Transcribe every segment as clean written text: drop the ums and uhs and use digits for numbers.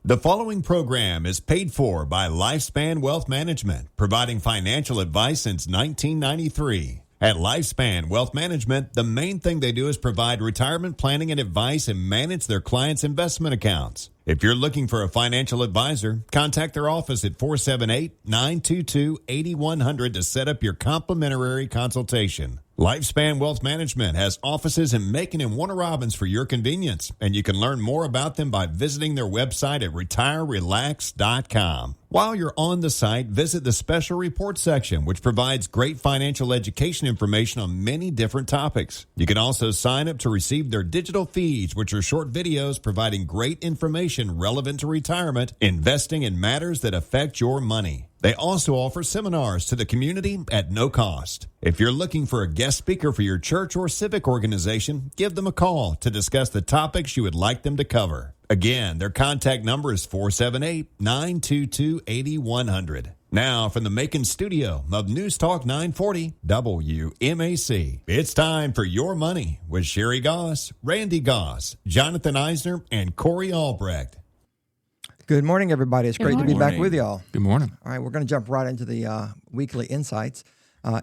The following program is paid for by Lifespan Wealth Management, providing financial advice since 1993. At Lifespan Wealth Management, the main thing they do is provide retirement planning and advice and manage their clients' investment accounts. If you're looking for a financial advisor, contact their office at 478-922-8100 to set up your complimentary consultation. Lifespan Wealth Management has offices in Macon and Warner Robins for your convenience, and you can learn more about them by visiting their website at retirerelax.com. While you're on the site, visit the special report section, which provides great financial education information on many different topics. You can also sign up to receive their digital feeds, which are short videos providing great information relevant to retirement, investing, and matters that affect your money. They also offer seminars to the community at no cost. If you're looking for a guest speaker for your church or civic organization, give them a call to discuss the topics you would like them to cover. Again, their contact number is 478-922-8100. Now, from the Macon studio of News Talk 940 WMAC, it's time for Your Money with Sherry Goss, Randy Goss, Jonathan Eisner, and Corey Albrecht. Good morning, everybody. It's great to be back with y'all. Good morning. All right, we're going to jump right into the weekly insights.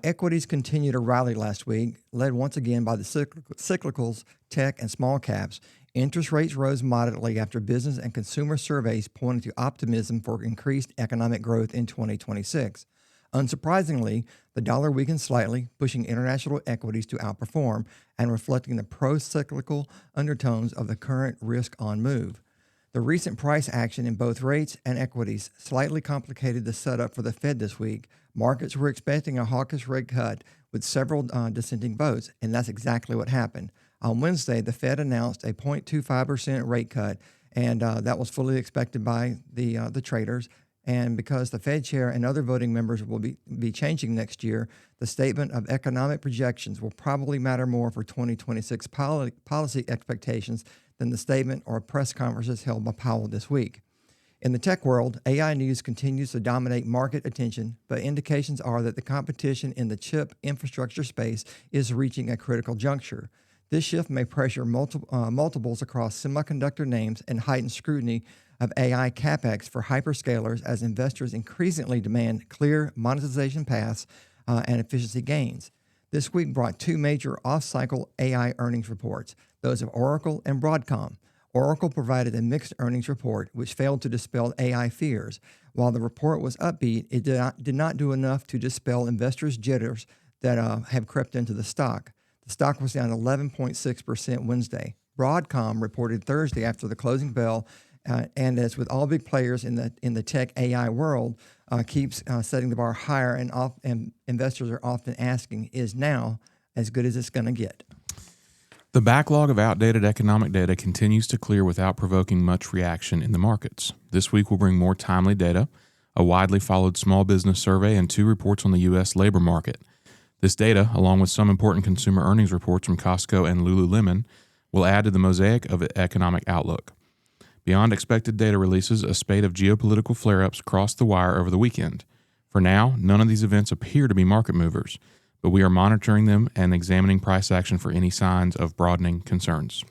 Equities continue to rally last week, led once again by the cyclicals, tech, and small caps. Interest rates rose moderately after business and consumer surveys pointed to optimism for increased economic growth in 2026. Unsurprisingly, the dollar weakened slightly, pushing international equities to outperform and reflecting the pro-cyclical undertones of the current risk-on move. The recent price action in both rates and equities slightly complicated the setup for the Fed this week. Markets were expecting a hawkish rate cut with several dissenting votes, and that's exactly what happened. On Wednesday, the Fed announced a 0.25% rate cut, and that was fully expected by the traders. And because the Fed chair and other voting members will be changing next year, the statement of economic projections will probably matter more for 2026 policy expectations than the statement or press conferences held by Powell this week. In the tech world, AI news continues to dominate market attention, but indications are that the competition in the chip infrastructure space is reaching a critical juncture. This shift may pressure multiples across semiconductor names and heighten scrutiny of AI capex for hyperscalers as investors increasingly demand clear monetization paths and efficiency gains. This week brought two major off-cycle AI earnings reports, those of Oracle and Broadcom. Oracle provided a mixed earnings report, which failed to dispel AI fears. While the report was upbeat, it did not do enough to dispel investors' jitters that have crept into the stock. The stock was down 11.6% Wednesday. Broadcom reported Thursday after the closing bell, and as with all big players in the tech AI world, keeps setting the bar higher, and investors are often asking, is now as good as it's going to get? The backlog of outdated economic data continues to clear without provoking much reaction in the markets. This week will bring more timely data, a widely followed small business survey, and two reports on the U.S. labor market. This data, along with some important consumer earnings reports from Costco and Lululemon, will add to the mosaic of economic outlook. Beyond expected data releases, a spate of geopolitical flare-ups crossed the wire over the weekend. For now, none of these events appear to be market movers, but we are monitoring them and examining price action for any signs of broadening concerns.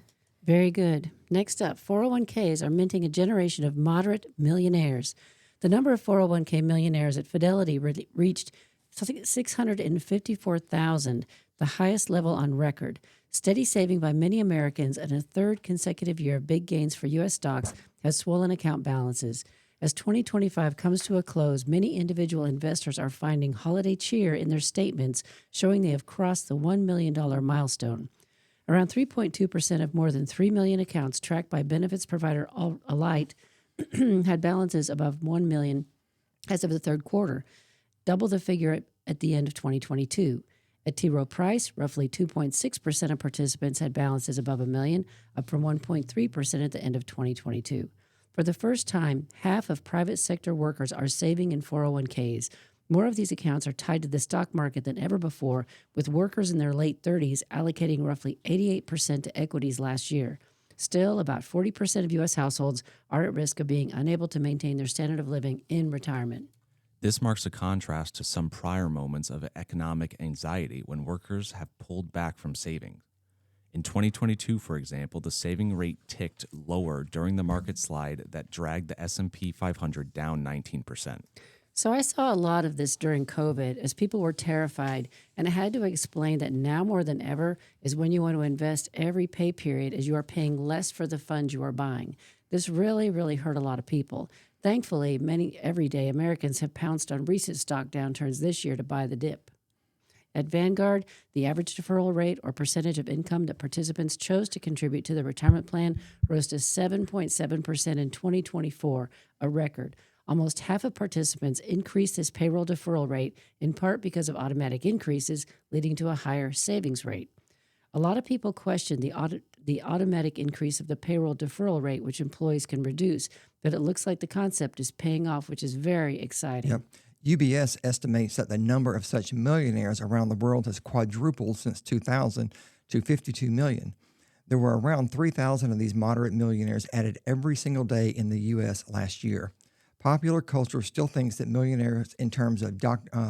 Very good. Next up, 401ks are minting a generation of moderate millionaires. The number of 401k millionaires at Fidelity reached 654,000, the highest level on record. Steady saving by many Americans and a third consecutive year of big gains for U.S. stocks has swollen account balances. As 2025 comes to a close, many individual investors are finding holiday cheer in their statements, showing they have crossed the $1 million milestone. Around 3.2% of more than 3 million accounts tracked by benefits provider Alight had balances above $1 million as of the third quarter, double the figure at the end of 2022. At T. Rowe Price, roughly 2.6% of participants had balances above $1 million, up from 1.3% at the end of 2022. For the first time, half of private sector workers are saving in 401ks. More of these accounts are tied to the stock market than ever before, with workers in their late 30s allocating roughly 88% to equities last year. Still, about 40% of U.S. households are at risk of being unable to maintain their standard of living in retirement. This marks a contrast to some prior moments of economic anxiety when workers have pulled back from saving. In 2022, for example, the saving rate ticked lower during the market slide that dragged the S&P 500 down 19%. So I saw a lot of this during COVID as people were terrified, and I had to explain that now more than ever is when you want to invest every pay period as you are paying less for the funds you are buying. This really, really hurt a lot of people. Thankfully, many everyday Americans have pounced on recent stock downturns this year to buy the dip. At Vanguard, the average deferral rate or percentage of income that participants chose to contribute to the retirement plan rose to 7.7% in 2024, a record. Almost half of participants increased this payroll deferral rate, in part because of automatic increases, leading to a higher savings rate. A lot of people question the automatic increase of the payroll deferral rate, which employees can reduce, but it looks like the concept is paying off, which is very exciting. Yep. UBS estimates that the number of such millionaires around the world has quadrupled since 2000 to 52 million. There were around 3,000 of these moderate millionaires added every single day in the U.S. last year. Popular culture still thinks that millionaires in terms of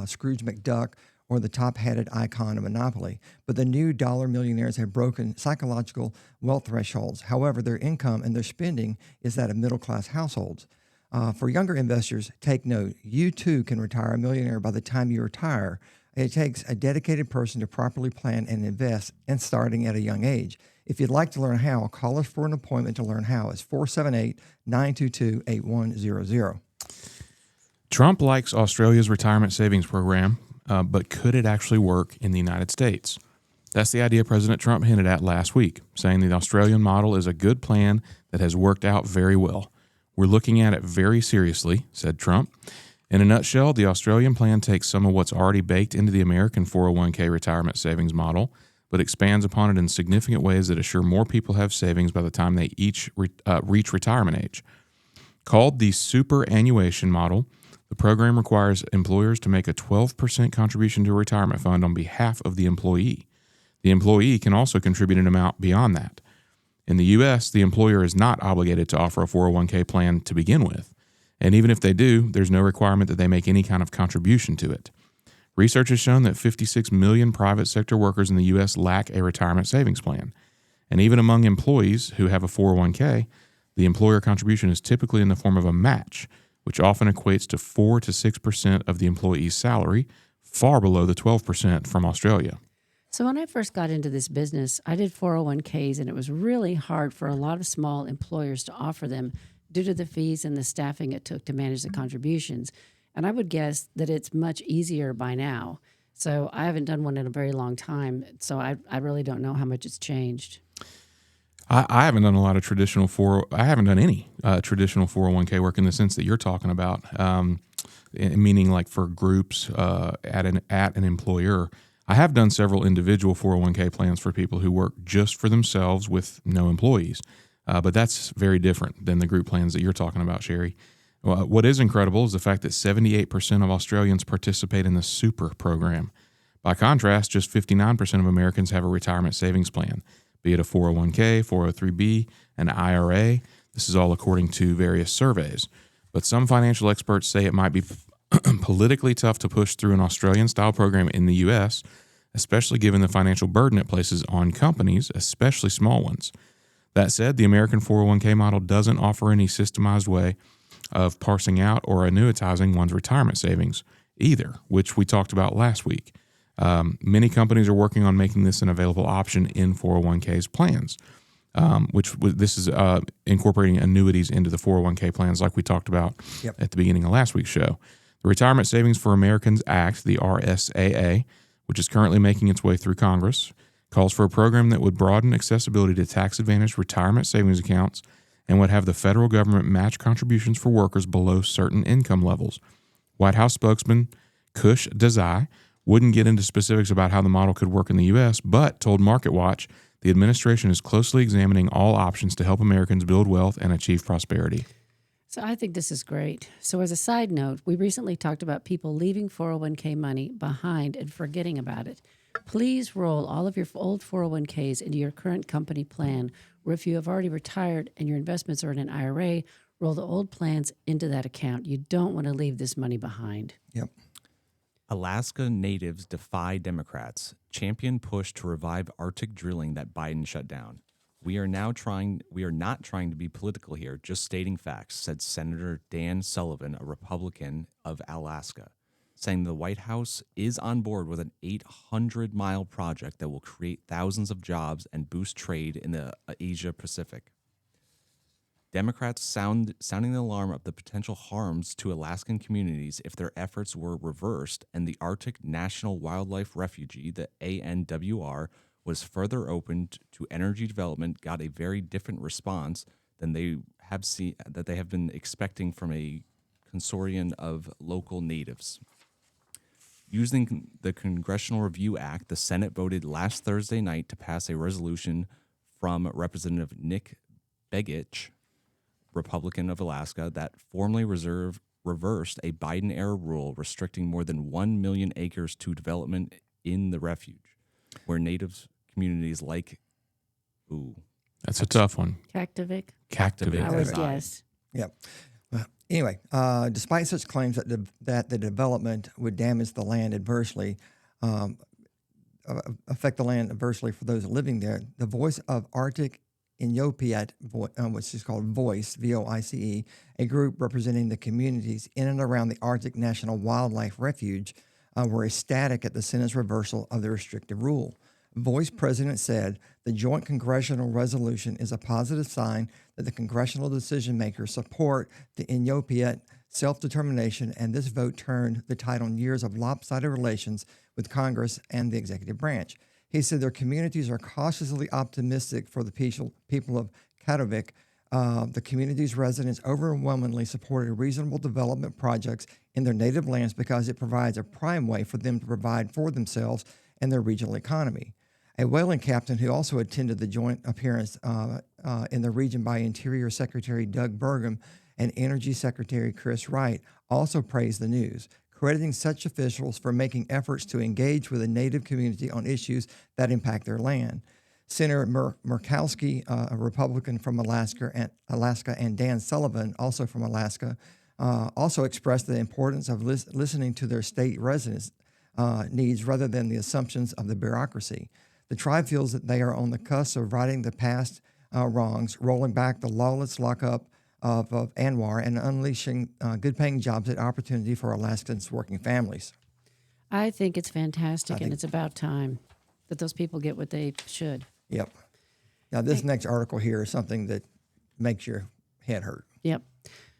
Scrooge McDuck or the top-hatted icon of Monopoly, but the new dollar millionaires have broken psychological wealth thresholds. However, their income and their spending is that of middle-class households. For younger investors, take note, you too can retire a millionaire by the time you retire. It takes a dedicated person to properly plan and invest, and starting at a young age. If you'd like to learn how, call us for an appointment to learn how. It's 478-922-8100. Trump likes Australia's retirement savings program, but could it actually work in the United States? That's the idea President Trump hinted at last week, saying the Australian model is a good plan that has worked out very well. We're looking at it very seriously, said Trump. In a nutshell, the Australian plan takes some of what's already baked into the American 401k retirement savings model, but expands upon it in significant ways that assure more people have savings by the time they each reach retirement age. Called the superannuation model, the program requires employers to make a 12% contribution to a retirement fund on behalf of the employee. The employee can also contribute an amount beyond that. In the U.S., the employer is not obligated to offer a 401k plan to begin with. And even if they do, there's no requirement that they make any kind of contribution to it. Research has shown that 56 million private sector workers in the U.S. lack a retirement savings plan. And even among employees who have a 401k, the employer contribution is typically in the form of a match, which often equates to 4 to 6% of the employee's salary, far below the 12% from Australia. So when I first got into this business, I did 401ks, and it was really hard for a lot of small employers to offer them due to the fees and the staffing it took to manage the contributions. And I would guess that it's much easier by now. So I haven't done one in a very long time, so I really don't know how much it's changed. I haven't done a lot of I haven't done any traditional 401k work in the sense that you're talking about, meaning like for groups at an employer. I have done several individual 401k plans for people who work just for themselves with no employees, but that's very different than the group plans that you're talking about, Sherry. What is incredible is the fact that 78% of Australians participate in the super program. By contrast, just 59% of Americans have a retirement savings plan, be it a 401k, 403b, an IRA. This is all according to various surveys. But some financial experts say it might be politically tough to push through an Australian-style program in the U.S., especially given the financial burden it places on companies, especially small ones. That said, the American 401k model doesn't offer any systemized way of parsing out or annuitizing one's retirement savings either, which we talked about last week. Many companies are working on making this an available option in 401k's plans, this is incorporating annuities into the 401k plans like we talked about at the beginning of last week's show. The Retirement Savings for Americans Act, the RSAA, which is currently making its way through Congress, calls for a program that would broaden accessibility to tax-advantaged retirement savings accounts and would have the federal government match contributions for workers below certain income levels. White House spokesman Kush Desai wouldn't get into specifics about how the model could work in the U.S., but told MarketWatch the administration is closely examining all options to help Americans build wealth and achieve prosperity. So I think this is great. So as a side note, we recently talked about people leaving 401k money behind and forgetting about it. Please roll all of your old 401ks into your current company plan, or if you have already retired and your investments are in an IRA, roll the old plans into that account. You don't want to leave this money behind. Yep. Alaska natives defy Democrats. Champion push to revive Arctic drilling that Biden shut down. We are not trying to be political here, just stating facts, said Senator Dan Sullivan, a Republican of Alaska, saying the White House is on board with an 800-mile project that will create thousands of jobs and boost trade in the Asia Pacific. Democrats sounding the alarm of the potential harms to Alaskan communities if their efforts were reversed and the Arctic National Wildlife Refuge, the ANWR, was further opened to energy development, got a very different response than they have been expecting from a consortium of local natives. Using the Congressional Review Act, the Senate voted last Thursday night to pass a resolution from Representative Nick Begich, Republican of Alaska, that formally reversed a Biden-era rule restricting more than 1 million acres to development in the refuge, where native communities like, That's a tough one. Kaktovik. Kaktovik. I would Right. guess. Yep. Anyway, despite such claims that the development would damage the land adversely, affect the land adversely for those living there, the Voice of Arctic Inupiat, which is called VOICE, VOICE, a group representing the communities in and around the Arctic National Wildlife Refuge, were ecstatic at the Senate's reversal of the restrictive rule. VOICE president said the joint congressional resolution is a positive sign that the congressional decision makers support the Inupiat self-determination, and this vote turned the tide on years of lopsided relations with Congress and the executive branch. He said their communities are cautiously optimistic for the people of Kaktovik. The community's residents overwhelmingly supported reasonable development projects in their native lands because it provides a prime way for them to provide for themselves and their regional economy. A whaling captain who also attended the joint appearance in the region by Interior Secretary Doug Burgum and Energy Secretary Chris Wright also praised the news, crediting such officials for making efforts to engage with the native community on issues that impact their land. Senator Murkowski, a Republican from Alaska, and Dan Sullivan, also from Alaska, also expressed the importance of listening to their state residents' needs rather than the assumptions of the bureaucracy. The tribe feels that they are on the cusp of righting the past wrongs, rolling back the lawless lockup of ANWR, and unleashing good-paying jobs and opportunity for Alaskans' working families. I think it's fantastic, and it's about time that those people get what they should. Yep. Now, this next article here is something that makes your head hurt. Yep.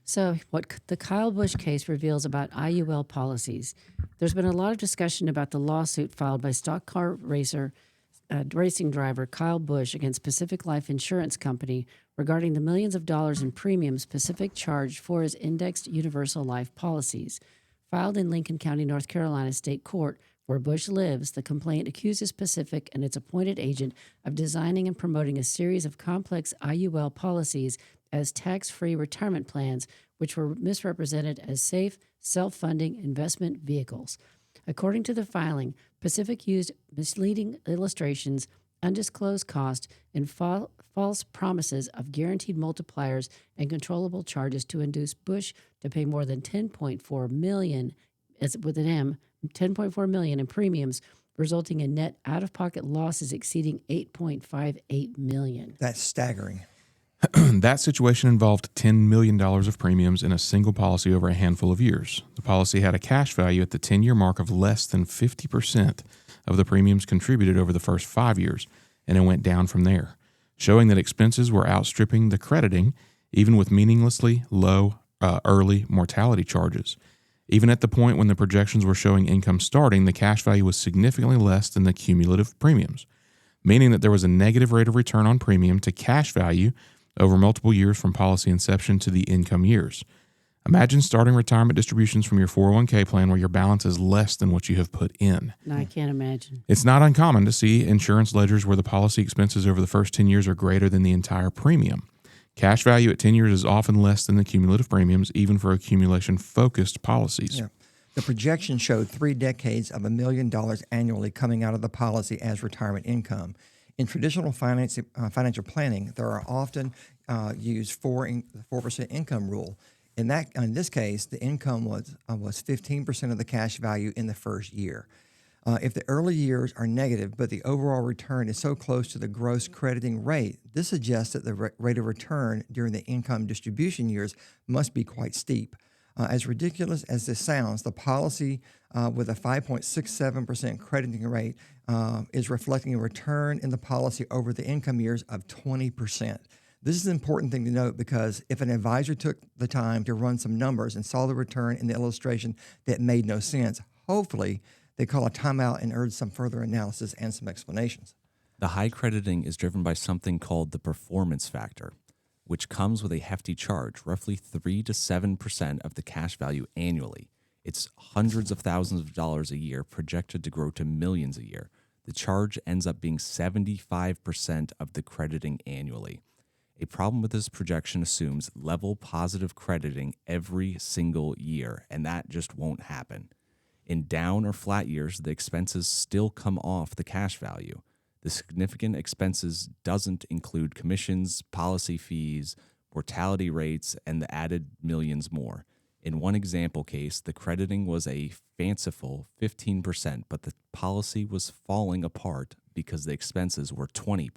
So, what the Kyle Busch case reveals about IUL policies. There's been a lot of discussion about the lawsuit filed by stock car racing driver Kyle Busch against Pacific Life Insurance Company regarding the millions of dollars in premiums Pacific charged for his indexed universal life policies. Filed in Lincoln County, North Carolina State Court, where Busch lives, the complaint accuses Pacific and its appointed agent of designing and promoting a series of complex IUL policies as tax-free retirement plans, which were misrepresented as safe, self-funding investment vehicles. According to the filing, Pacific used misleading illustrations, undisclosed cost, and false promises of guaranteed multipliers and controllable charges to induce Busch to pay more than $10.4 million, with an M, $10.4 million in premiums, resulting in net out-of-pocket losses exceeding $8.58 million. That's staggering. That situation involved $10 million of premiums in a single policy over a handful of years. The policy had a cash value at the 10-year mark of less than 50% of the premiums contributed over the first 5 years, and it went down from there, showing that expenses were outstripping the crediting, even with meaninglessly low early mortality charges. Even at the point when the projections were showing income starting, the cash value was significantly less than the cumulative premiums, meaning that there was a negative rate of return on premium to cash value over multiple years from policy inception to the income years. Imagine starting retirement distributions from your 401k plan where your balance is less than what you have put in. No, I can't imagine. It's not uncommon to see insurance ledgers where the policy expenses over the first 10 years are greater than the entire premium. Cash value at 10 years is often less than the cumulative premiums, even for accumulation-focused policies. Yeah. The projection showed 3 decades of $1 million annually coming out of the policy as retirement income. In traditional financial planning, there are often used the 4% income rule. In this case, the income was 15% of the cash value in the first year. If the early years are negative, but the overall return is so close to the gross crediting rate, this suggests that the rate of return during the income distribution years must be quite steep. As ridiculous as this sounds, the policy with a 5.67% crediting rate is reflecting a return in the policy over the income years of 20%. This is an important thing to note because if an advisor took the time to run some numbers and saw the return in the illustration that made no sense, hopefully they call a timeout and urge some further analysis and some explanations. The high crediting is driven by something called the performance factor, which comes with a hefty charge, roughly 3 to 7% of the cash value annually. It's hundreds of thousands of dollars a year, projected to grow to millions a year. The charge ends up being 75% of the crediting annually. A problem with this projection assumes level positive crediting every single year, and that just won't happen. In down or flat years, the expenses still come off the cash value. The significant expenses doesn't include commissions, policy fees, mortality rates, and the added millions more. In one example case, the crediting was a fanciful 15%, but the policy was falling apart because the expenses were 20%.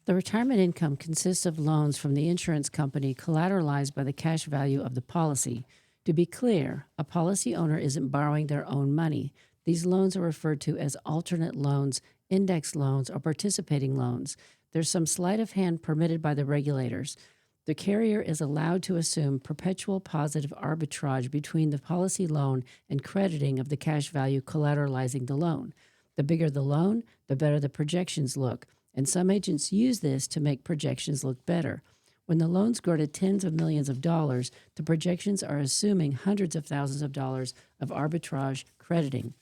The retirement income consists of loans from the insurance company collateralized by the cash value of the policy. To be clear, a policy owner isn't borrowing their own money. These loans are referred to as alternate loans, index loans, or participating loans. There's some sleight of hand permitted by the regulators. The carrier is allowed to assume perpetual positive arbitrage between the policy loan and crediting of the cash value collateralizing the loan. The bigger the loan, the better the projections look, and some agents use this to make projections look better. When the loans grow to tens of millions of dollars, the projections are assuming hundreds of thousands of dollars of arbitrage crediting.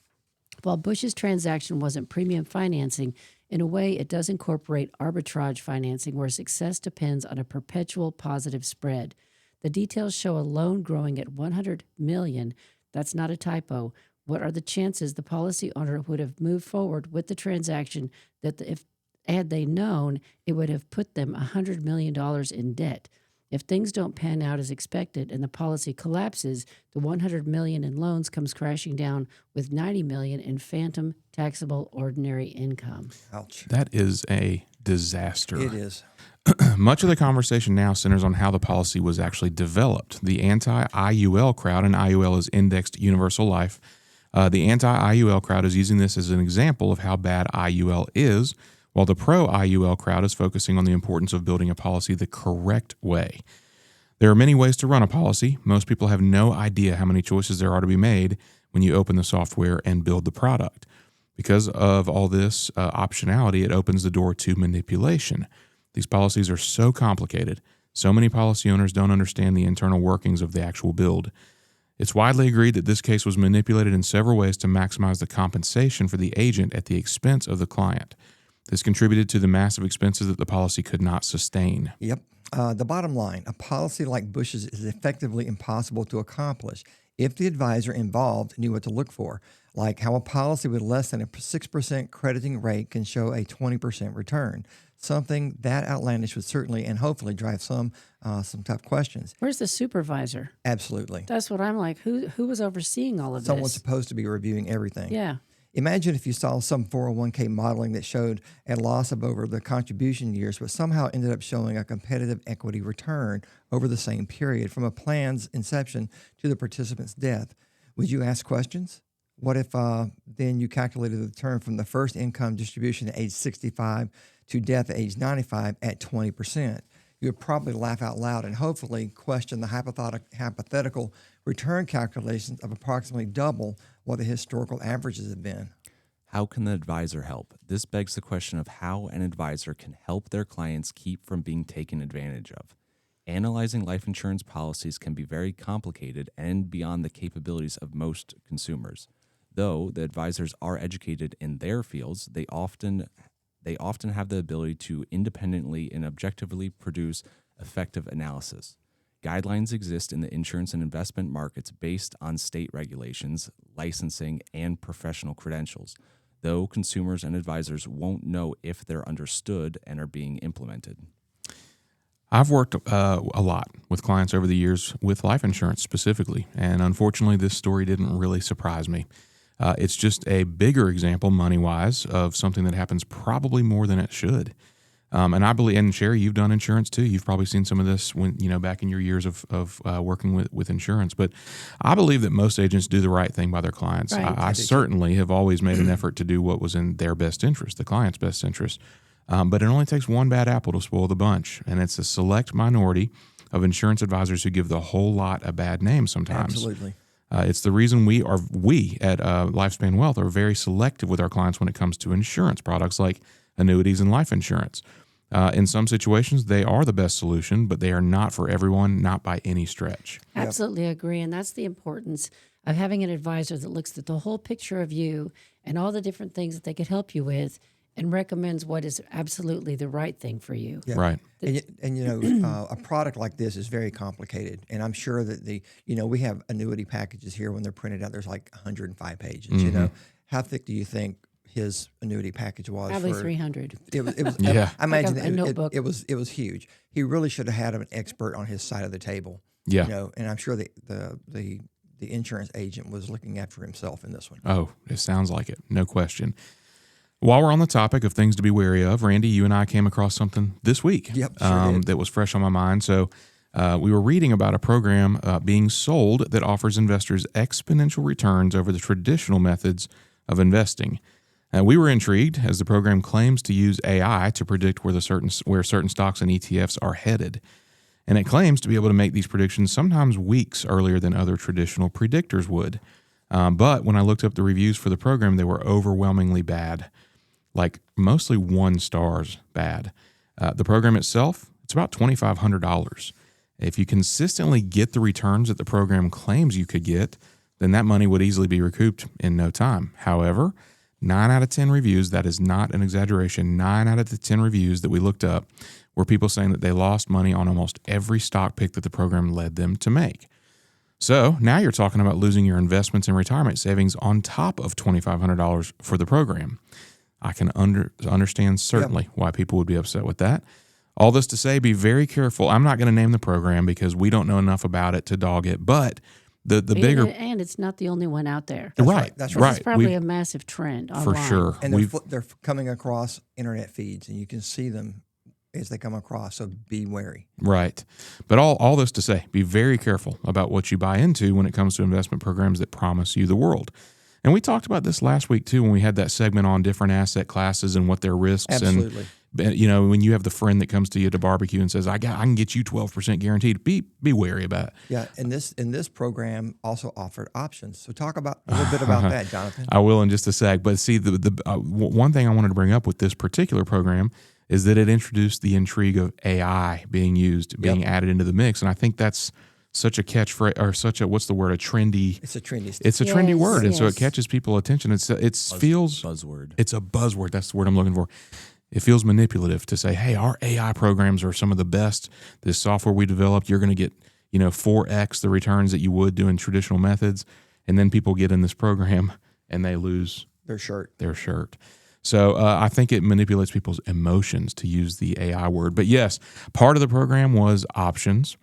While Bush's transaction wasn't premium financing, in a way it does incorporate arbitrage financing where success depends on a perpetual positive spread. The details show a loan growing at $100 million. That's not a typo. What are the chances the policy owner would have moved forward with the transaction that if had they known, it would have put them $100 million in debt? If things don't pan out as expected and the policy collapses, the $100 million in loans comes crashing down with $90 million in phantom taxable ordinary income. Ouch. That is a disaster. It is. Much of the conversation now centers on how the policy was actually developed. The anti-IUL crowd, and IUL is Indexed Universal Life, the anti-IUL crowd is using this as an example of how bad IUL is, while the pro-IUL crowd is focusing on the importance of building a policy the correct way. There are many ways to run a policy. Most people have no idea how many choices there are to be made when you open the software and build the product. Because of all this optionality, it opens the door to manipulation. These policies are so complicated. So many policy owners don't understand the internal workings of the actual build. It's widely agreed that this case was manipulated in several ways to maximize the compensation for the agent at the expense of the client. This contributed to the massive expenses that the policy could not sustain. Yep. The bottom line, a policy like Bush's is effectively impossible to accomplish if the advisor involved knew what to look for, like how a policy with less than a 6% crediting rate can show a 20% return. Something that outlandish would certainly and hopefully drive some tough questions. Where's the supervisor? Absolutely. That's what I'm like. Who was overseeing all of Someone's this? supposed to be reviewing everything. Yeah. Imagine if you saw some 401k modeling that showed a loss of over the contribution years, but somehow ended up showing a competitive equity return over the same period from a plan's inception to the participant's death. Would you ask questions? What if then you calculated the return from the first income distribution at age 65 to death at age 95 at 20%? You would probably laugh out loud and hopefully question the hypothetical return calculations of approximately double what the historical averages have been. How can the advisor help? This begs the question of how an advisor can help their clients keep from being taken advantage of. Analyzing life insurance policies can be very complicated and beyond the capabilities of most consumers. Though the advisors are educated in their fields, they often have the ability to independently and objectively produce effective analysis. Guidelines exist in the insurance and investment markets based on state regulations, licensing, and professional credentials, though consumers and advisors won't know if they're understood and are being implemented. I've worked a lot with clients over the years with life insurance specifically, and unfortunately, this story didn't really surprise me. It's just a bigger example, money-wise, of something that happens probably more than it should. And I believe, and Sherry, you've done insurance too. You've probably seen some of this when back in your years of working with insurance. But I believe that most agents do the right thing by their clients. Right. I certainly have always made an effort to do what was in their best interest, the client's best interest. But it only takes one bad apple to spoil the bunch, and it's a select minority of insurance advisors who give the whole lot a bad name sometimes. Absolutely. It's the reason we at Lifespan Wealth are very selective with our clients when it comes to insurance products like annuities and life insurance. In some situations, they are the best solution, but they are not for everyone, not by any stretch. Absolutely agree. And that's the importance of having an advisor that looks at the whole picture of you and all the different things that they could help you with and recommends what is absolutely the right thing for you. Yeah. Right. And a product like this is very complicated. And I'm sure that we have annuity packages here when they're printed out. There's like 105 pages. How thick do you think his annuity package was? Probably 300. It was. Yeah. I imagine Like a notebook. it was huge. He really should have had an expert on his side of the table. Yeah. And I'm sure the insurance agent was looking after himself in this one. Oh, it sounds like it. No question. While we're on the topic of things to be wary of, Randy, you and I came across something this week Yep, sure did. that was fresh on my mind. So we were reading about a program being sold that offers investors exponential returns over the traditional methods of investing. We were intrigued as the program claims to use AI to predict where certain stocks and ETFs are headed. And it claims to be able to make these predictions sometimes weeks earlier than other traditional predictors would. But when I looked up the reviews for the program, they were overwhelmingly bad. Like mostly 1 stars bad. The program itself, it's about $2,500. If you consistently get the returns that the program claims you could get, then that money would easily be recouped in no time. However, 9 out of 10 reviews, that is not an exaggeration, 9 out of the 10 reviews that we looked up were people saying that they lost money on almost every stock pick that the program led them to make. So now you're talking about losing your investments and retirement savings on top of $2,500 for the program. I can understand certainly why people would be upset with that. All this to say, be very careful. I'm not going to name the program because we don't know enough about it to dog it, but the bigger... And it's not the only one out there. Right. That's This right. is probably a massive trend For online. sure. And they're coming across internet feeds, and you can see them as they come across. So be wary. Right. But all this to say, be very careful about what you buy into when it comes to investment programs that promise you the world. And we talked about this last week, too, when we had that segment on different asset classes and what their risks. Absolutely. And, when you have the friend that comes to you at a barbecue and says, I can get you 12% guaranteed, be wary about it. Yeah, and this program also offered options. So talk about a little bit about that, Jonathan. I will in just a sec. But see, the one thing I wanted to bring up with this particular program is that it introduced the intrigue of AI being added into the mix. And I think that's such a catchphrase, or such a, what's the word, a trendy... It's a trendy. It's a trendy Yes, word, and so it yes. catches people's attention. Feels... Buzzword. It's a buzzword. That's the word I'm looking for. It feels manipulative to say, hey, our AI programs are some of the best. This software we developed, you're going to get, 4x the returns that you would doing traditional methods. And then people get in this program and they lose their shirt. So I think it manipulates people's emotions to use the AI word. But yes, part of the program was options.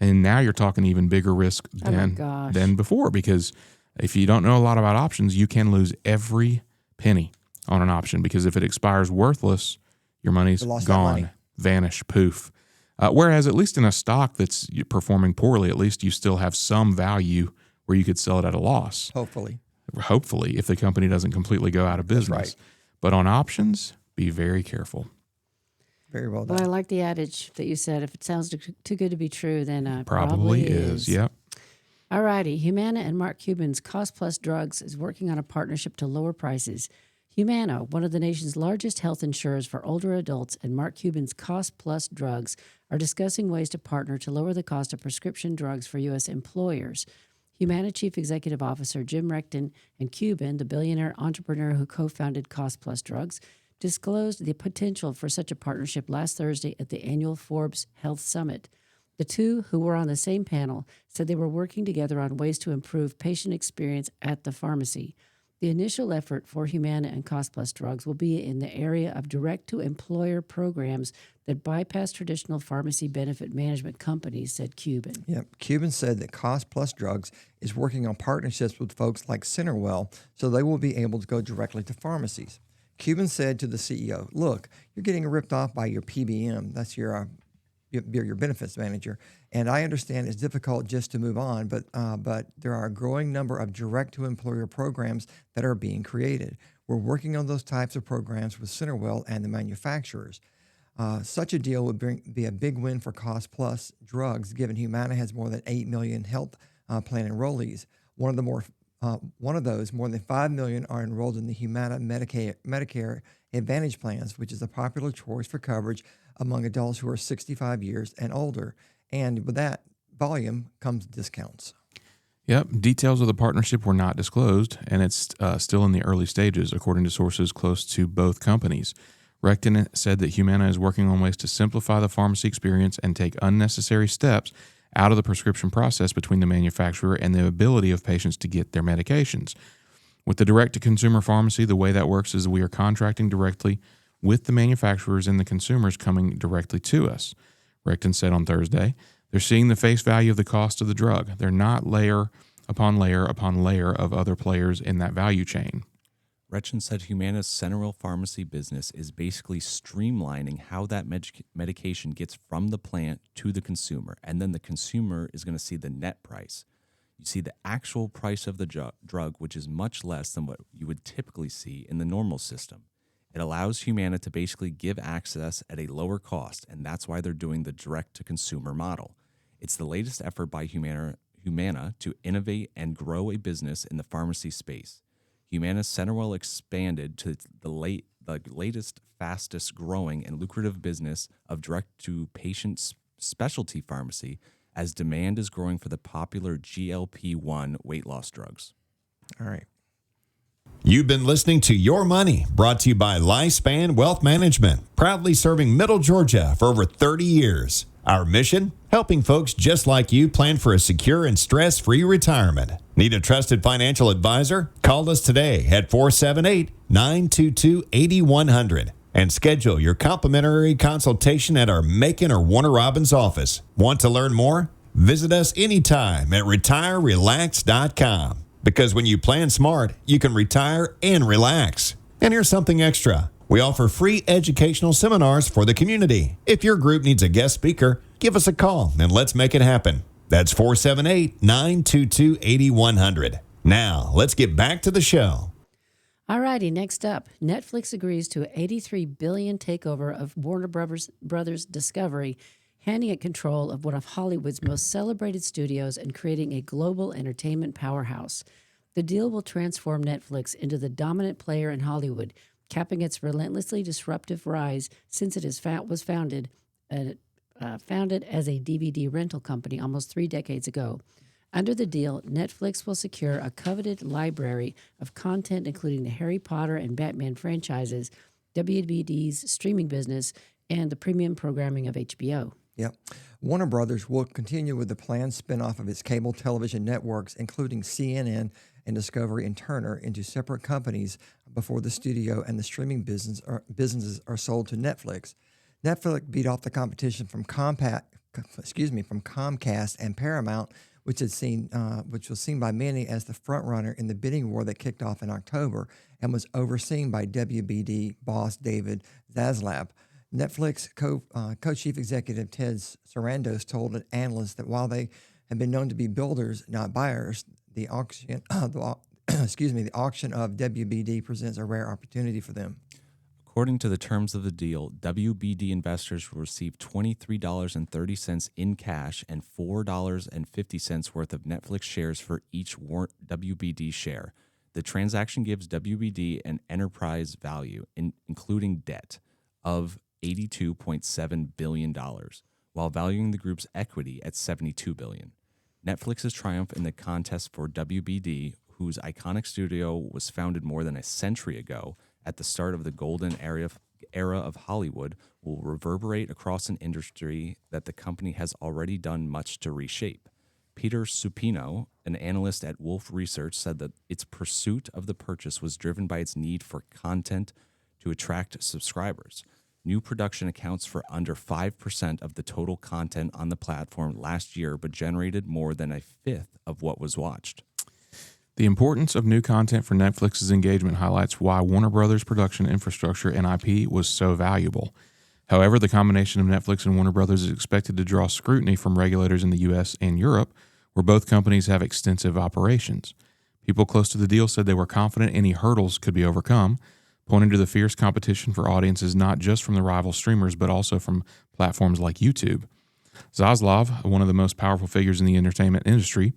And now you're talking even bigger risk than before, because if you don't know a lot about options, you can lose every penny on an option, because if it expires worthless, your money's gone, vanish, poof. Whereas at least in a stock that's performing poorly, at least you still have some value where you could sell it at a loss. Hopefully, if the company doesn't completely go out of business. That's right. But on options, be very careful. Very well done. Well, I like the adage that you said, if it sounds too good to be true, then Probably is. Yep. All righty. Humana and Mark Cuban's Cost Plus Drugs is working on a partnership to lower prices. Humana, one of the nation's largest health insurers for older adults, and Mark Cuban's Cost Plus Drugs are discussing ways to partner to lower the cost of prescription drugs for U.S. employers. Humana Chief Executive Officer Jim Reckton and Cuban, the billionaire entrepreneur who co-founded Cost Plus Drugs, disclosed the potential for such a partnership last Thursday at the annual Forbes Health Summit. The two, who were on the same panel, said they were working together on ways to improve patient experience at the pharmacy. The initial effort for Humana and Cost Plus drugs will be in the area of direct-to-employer programs that bypass traditional pharmacy benefit management companies, said Cuban. Yep. Cuban said that Cost Plus Drugs is working on partnerships with folks like Centerwell so they will be able to go directly to pharmacies. Cuban said to the CEO, look, you're getting ripped off by your PBM. That's your benefits manager. And I understand it's difficult just to move on, but there are a growing number of direct-to-employer programs that are being created. We're working on those types of programs with Centerwell and the manufacturers. Such a deal would be a big win for Cost Plus Drugs, given Humana has more than 8 million health plan enrollees. One of those, more than 5 million, are enrolled in the Humana Medicare Advantage plans, which is a popular choice for coverage among adults who are 65 years and older. And with that volume comes discounts. Yep. Details of the partnership were not disclosed, and it's still in the early stages, according to sources close to both companies. Recton said that Humana is working on ways to simplify the pharmacy experience and take unnecessary steps out of the prescription process between the manufacturer and the ability of patients to get their medications. With the direct-to-consumer pharmacy, the way that works is we are contracting directly with the manufacturers and the consumers coming directly to us. Recton said on Thursday, they're seeing the face value of the cost of the drug. They're not layer upon layer upon layer of other players in that value chain. Recton said Humana's Centerwell pharmacy business is basically streamlining how that medication gets from the plant to the consumer, and then the consumer is going to see the net price. You see the actual price of the drug, which is much less than what you would typically see in the normal system. It allows Humana to basically give access at a lower cost, and that's why they're doing the direct-to-consumer model. It's the latest effort by Humana to innovate and grow a business in the pharmacy space. Humana's Centerwell expanded to the latest, fastest growing and lucrative business of direct-to-patient specialty pharmacy as demand is growing for the popular GLP-1 weight loss drugs. All right. You've been listening to Your Money, brought to you by Lifespan Wealth Management, proudly serving Middle Georgia for over 30 years. Our mission? Helping folks just like you plan for a secure and stress-free retirement. Need a trusted financial advisor? Call us today at 478-922-8100 and schedule your complimentary consultation at our Macon or Warner Robins office. Want to learn more? Visit us anytime at retirerelax.com. Because when you plan smart, you can retire and relax. And here's something extra. We offer free educational seminars for the community. If your group needs a guest speaker, give us a call and let's make it happen. That's 478-922-8100. Now, let's get back to the show. All righty, next up, Netflix agrees to an $83 billion takeover of Warner Brothers Discovery, handing it control of one of Hollywood's most celebrated studios and creating a global entertainment powerhouse. The deal will transform Netflix into the dominant player in Hollywood, capping its relentlessly disruptive rise since it was founded as a DVD rental company almost 3 decades ago. Under the deal, Netflix will secure a coveted library of content including the Harry Potter and Batman franchises, WBD's streaming business, and the premium programming of HBO. Yep. Warner Brothers will continue with the planned spinoff of its cable television networks, including CNN and Discovery and Turner, into separate companies before the studio and the streaming businesses are sold to Netflix. Netflix beat off the competition from Comcast and Paramount, which was seen by many as the frontrunner in the bidding war that kicked off in October and was overseen by WBD boss David Zaslav. Netflix co-chief executive Ted Sarandos told analysts that while they have been known to be builders, not buyers, the auction of WBD presents a rare opportunity for them. According to the terms of the deal, WBD investors will receive $23.30 in cash and $4.50 worth of Netflix shares for each WBD share. The transaction gives WBD an enterprise value, including debt, of $82.7 billion, while valuing the group's equity at $72 billion. Netflix's triumph in the contest for WBD, whose iconic studio was founded more than a century ago at the start of the golden era of Hollywood, will reverberate across an industry that the company has already done much to reshape. Peter Supino, an analyst at Wolf Research, said that its pursuit of the purchase was driven by its need for content to attract subscribers. New production accounts for under 5% of the total content on the platform last year, but generated more than a fifth of what was watched. The importance of new content for Netflix's engagement highlights why Warner Brothers' production infrastructure and IP was so valuable. However, the combination of Netflix and Warner Brothers is expected to draw scrutiny from regulators in the U.S. and Europe, where both companies have extensive operations. People close to the deal said they were confident any hurdles could be overcome, pointing to the fierce competition for audiences not just from the rival streamers, but also from platforms like YouTube. Zaslav, one of the most powerful figures in the entertainment industry,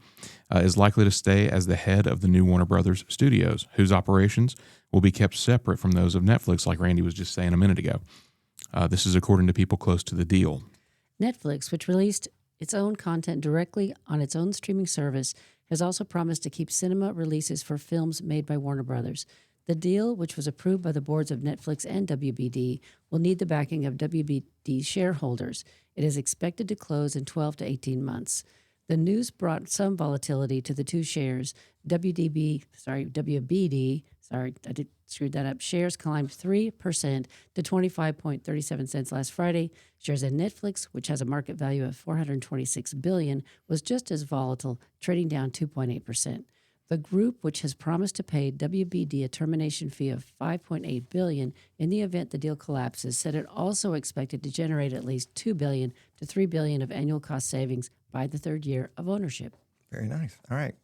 is likely to stay as the head of the new Warner Brothers studios, whose operations will be kept separate from those of Netflix, like Randy was just saying a minute ago. This is according to people close to the deal. Netflix, which released its own content directly on its own streaming service, has also promised to keep cinema releases for films made by Warner Brothers. The deal, which was approved by the boards of Netflix and WBD, will need the backing of WBD shareholders. It is expected to close in 12 to 18 months. The news brought some volatility to the two shares. WBD, screwed that up. Shares climbed 3% to 25.37 cents last Friday. Shares in Netflix, which has a market value of $426 billion, was just as volatile, trading down 2.8%. The group, which has promised to pay WBD a termination fee of $5.8 billion in the event the deal collapses, said it also expected to generate at least $2 billion to $3 billion of annual cost savings by the third year of ownership. Very nice. All right.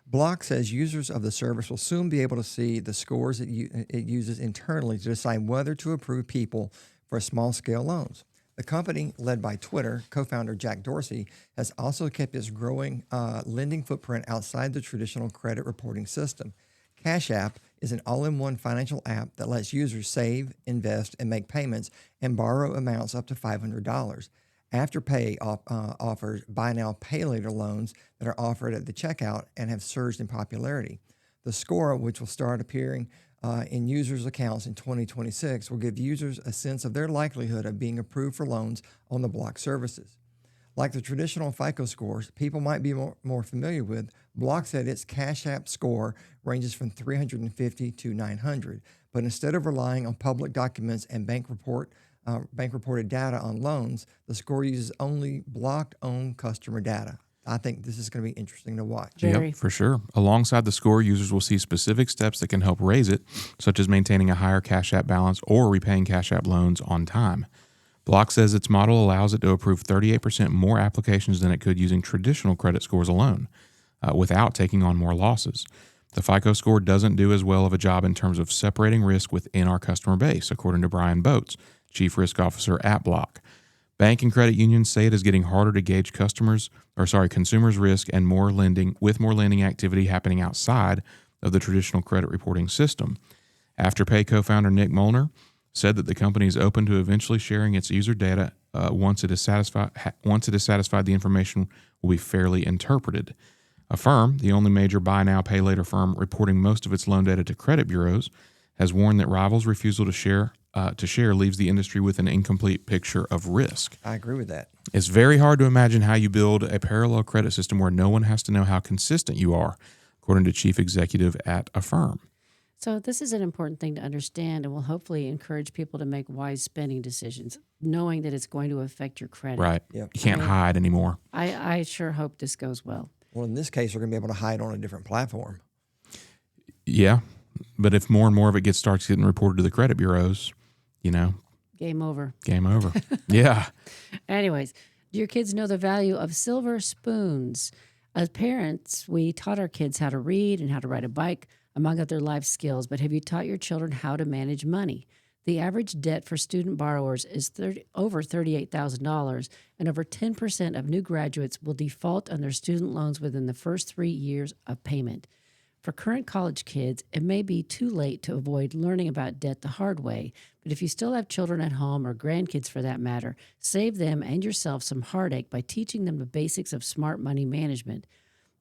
Block says users of the service will soon be able to see the scores it uses internally to decide whether to approve people for small-scale loans. The company, led by Twitter co-founder Jack Dorsey, has also kept its growing lending footprint outside the traditional credit reporting system. Cash App is an all-in-one financial app that lets users save, invest, and make payments and borrow amounts up to $500. Afterpay offers buy now, pay later loans that are offered at the checkout and have surged in popularity. The score, which will start appearing in users' accounts in 2026, will give users a sense of their likelihood of being approved for loans on the Block services. Like the traditional FICO scores people might be more familiar with, Block said its Cash App score ranges from 350 to 900, but instead of relying on public documents and bank-reported data on loans, the score uses only Block-owned customer data. I think this is going to be interesting to watch. Very. Yep, for sure. Alongside the score, users will see specific steps that can help raise it, such as maintaining a higher Cash App balance or repaying Cash App loans on time. Block says its model allows it to approve 38% more applications than it could using traditional credit scores alone, without taking on more losses. The FICO score doesn't do as well of a job in terms of separating risk within our customer base, according to Brian Boats, Chief Risk Officer at Block. Bank and credit unions say it is getting harder to gauge consumers' risk and more lending activity happening outside of the traditional credit reporting system. Afterpay co-founder Nick Molnar said that the company is open to eventually sharing its user data once it is satisfied the information will be fairly interpreted. Affirm, the only major buy now, pay later firm reporting most of its loan data to credit bureaus, has warned that rivals' refusal to share leaves the industry with an incomplete picture of risk. I agree with that. It's very hard to imagine how you build a parallel credit system where no one has to know how consistent you are, according to chief executive at Affirm. So this is an important thing to understand and will hopefully encourage people to make wise spending decisions, knowing that it's going to affect your credit. Right. Yep. You can't hide anymore. I sure hope this goes well. Well, in this case, we're going to be able to hide on a different platform. Yeah. But if more and more of it starts getting reported to the credit bureaus, Game over. Game over. Yeah. Anyways, do your kids know the value of silver spoons? As parents, we taught our kids how to read and how to ride a bike, among other life skills, but have you taught your children how to manage money? The average debt for student borrowers is over $38,000, and over 10% of new graduates will default on their student loans within the first 3 years of payment. For current college kids, it may be too late to avoid learning about debt the hard way, but if you still have children at home or grandkids for that matter, save them and yourself some heartache by teaching them the basics of smart money management.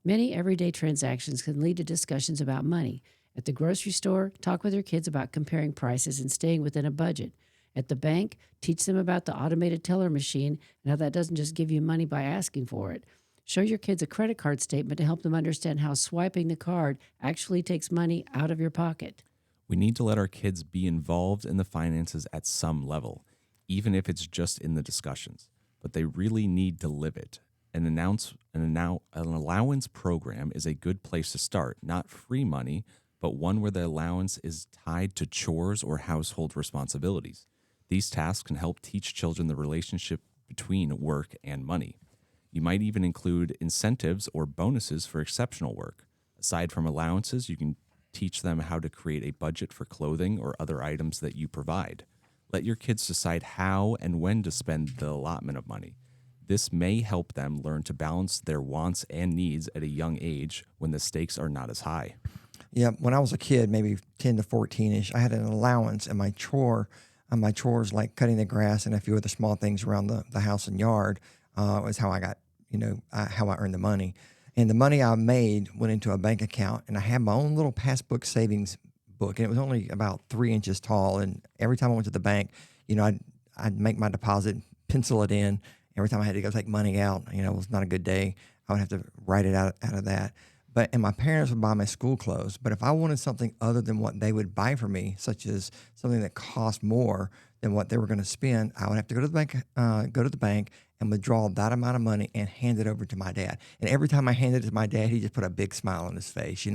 Many everyday transactions can lead to discussions about money. At the grocery store, talk with your kids about comparing prices and staying within a budget. At the bank, teach them about the automated teller machine and how that doesn't just give you money by asking for it. Show your kids a credit card statement to help them understand how swiping the card actually takes money out of your pocket. We need to let our kids be involved in the finances at some level, even if it's just in the discussions. But they really need to live it. An allowance program is a good place to start, not free money, but one where the allowance is tied to chores or household responsibilities. These tasks can help teach children the relationship between work and money. You might even include incentives or bonuses for exceptional work. Aside from allowances, you can teach them how to create a budget for clothing or other items that you provide. Let your kids decide how and when to spend the allotment of money. This may help them learn to balance their wants and needs at a young age when the stakes are not as high. Yeah, when I was a kid, maybe 10 to 14-ish, I had an allowance, and my chores like cutting the grass and a few other small things around the house and yard was how I got, how I earned the money. And the money I made went into a bank account, and I had my own little passbook savings book, and it was only about 3 inches tall. And every time I went to the bank, I'd make my deposit, pencil it in. Every time I had to go take money out, it was not a good day, I would have to write it out of that. And my parents would buy my school clothes. But if I wanted something other than what they would buy for me, such as something that cost more than what they were going to spend, I would have to go to the bank and withdraw that amount of money and hand it over to my dad. And every time I handed it to my dad, he just put a big smile on his face,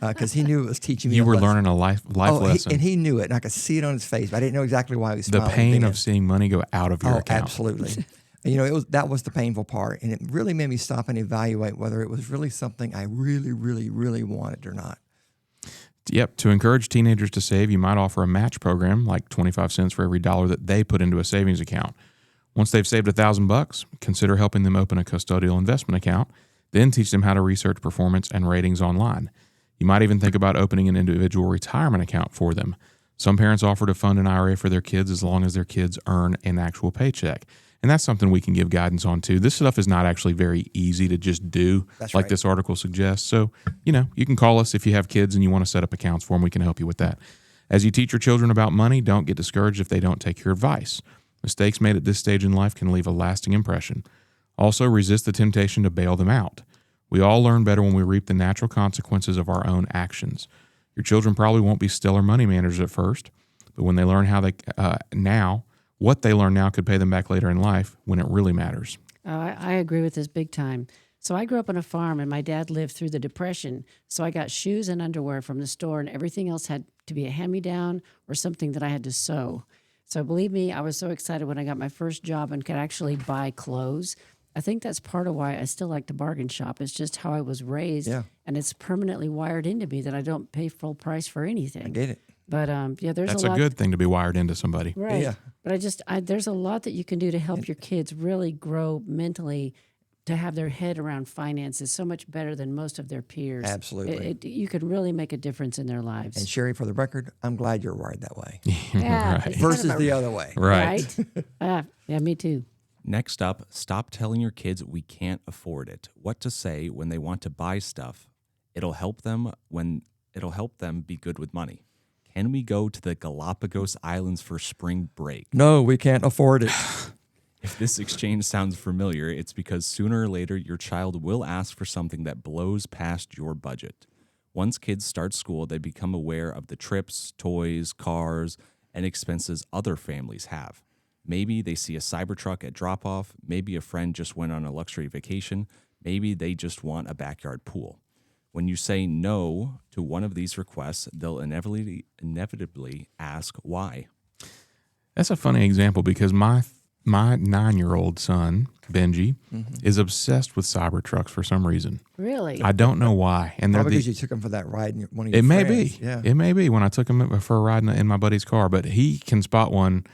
because he knew it was teaching me. You were lesson. learning a life lesson. And he knew it, and I could see it on his face, but I didn't know exactly why he was smiling. The pain of seeing money go out of your account. Absolutely. That was the painful part, and it really made me stop and evaluate whether it was really something I really, really, really wanted or not. Yep. To encourage teenagers to save, you might offer a match program, like 25 cents for every dollar that they put into a savings account. Once they've saved $1,000, consider helping them open a custodial investment account, then teach them how to research performance and ratings online. You might even think about opening an individual retirement account for them. Some parents offer to fund an IRA for their kids as long as their kids earn an actual paycheck. And that's something we can give guidance on too. This stuff is not actually very easy to just do, That's like right. this article suggests. So, you can call us if you have kids and you want to set up accounts for them. We can help you with that. As you teach your children about money, don't get discouraged if they don't take your advice. Mistakes made at this stage in life can leave a lasting impression. Also, resist the temptation to bail them out. We all learn better when we reap the natural consequences of our own actions. Your children probably won't be stellar money managers at first, but when they learn what they learn now could pay them back later in life when it really matters. I agree with this big time. So I grew up on a farm, and my dad lived through the Depression. So I got shoes and underwear from the store, and everything else had to be a hand-me-down or something that I had to sew. So believe me, I was so excited when I got my first job and could actually buy clothes. I think that's part of why I still like to bargain shop. It's just how I was raised, Yeah. and it's permanently wired into me that I don't pay full price for anything. I get it. But there's That's a a lot. good thing to be wired into somebody. Right. Yeah. But there's a lot that you can do to help your kids really grow mentally, to have their head around finances so much better than most of their peers. Absolutely. You could really make a difference in their And lives. Sherry, for the record, I'm glad you're wired that way Yeah. Right. it's versus kind of the other way. Right. right? Yeah, me too. Next up, stop telling your kids we can't afford it. What to say when they want to buy stuff. It'll help them be good with money. Can we go to the Galapagos Islands for spring break? No, we can't afford it. If this exchange sounds familiar, it's because sooner or later your child will ask for something that blows past your budget. Once kids start school, they become aware of the trips, toys, cars, and expenses other families have. Maybe they see a Cybertruck at drop-off. Maybe a friend just went on a luxury vacation. Maybe they just want a backyard pool. When you say no to one of these requests, they'll inevitably ask why. That's a funny example because my 9-year-old son, Benji, is obsessed with Cybertrucks for some reason. Really? I don't know why. And they're Probably because you took him for that ride in one of your It may friends. be. Yeah. It may be when I took him for a ride in my buddy's car, but he can spot one,